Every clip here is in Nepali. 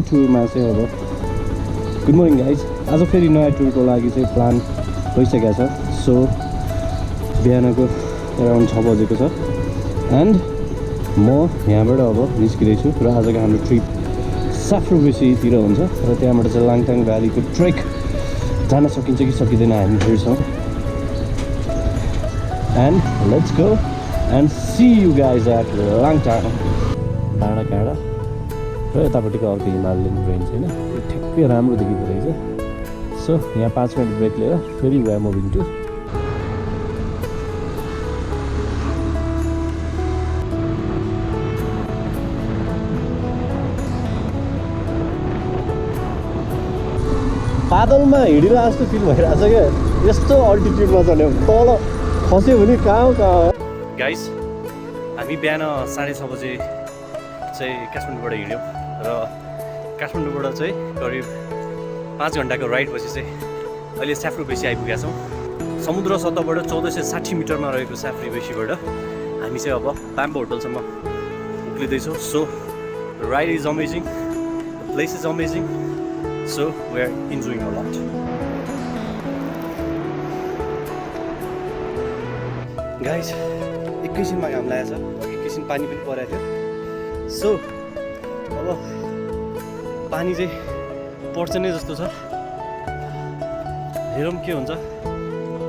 टुरमा चाहिँ अब गुड मर्निङ गाइज। आज फेरि नयाँ टुरको लागि चाहिँ प्लान भइसकेको छ। सो बिहानको अराउन्ड 6 बजेको छ एन्ड म यहाँबाट अब निस्किँदैछु र आजको हाम्रो ट्रिप साफ्रोबेसीतिर हुन्छ र त्यहाँबाट चाहिँ लाङटाङ भ्यालीको ट्रेक जान सकिन्छ कि सकिँदैन हामी हेर्छौँ। And let's go and see you guys at Langtang. डाँडा काँडा र यतापट्टिको अर्को हिमालयन रेन्ज होइन, त्यो ठ्याक्कै राम्रो देखिँदो रहेछ। सो यहाँ 5 मिनट ब्रेक लिएर फेरि वी आर मुभिङ टु बादलमा हिँडिरहेको जस्तो फिल भइरहेछ क्या। यस्तो अल्टिट्युडमा चल्यो, तल खस्यो भने कहाँ हो गाइस। हामी बिहान 6:30 बजे चाहिँ काठमाडौँबाट हिँड्यौँ र काठमाडौँबाट चाहिँ करिब 5 घन्टाको राइडपछि चाहिँ अहिले साफ्रोबेसी आइपुगेका छौँ। समुद्र सतहबाट 1460 मिटरमा रहेको साफ्रोबेसीबाट हामी चाहिँ अब ब्याम्बो होटलसम्म उक्लिँदैछौँ। So ride is amazing, the place is amazing, so we are enjoying a lot. Guys एकैछिनमा घाम लागेको छ, एकैछिन पानी पनि परेको थियो। सो अब पानी चाहिँ पर्छ नै जस्तो छ, हेरौँ के हुन्छ।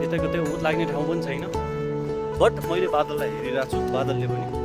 यता कतै उत लाग्ने ठाउँ पनि छैन, बट मैले बादललाई हेरिरहेको छु, बादलले पनि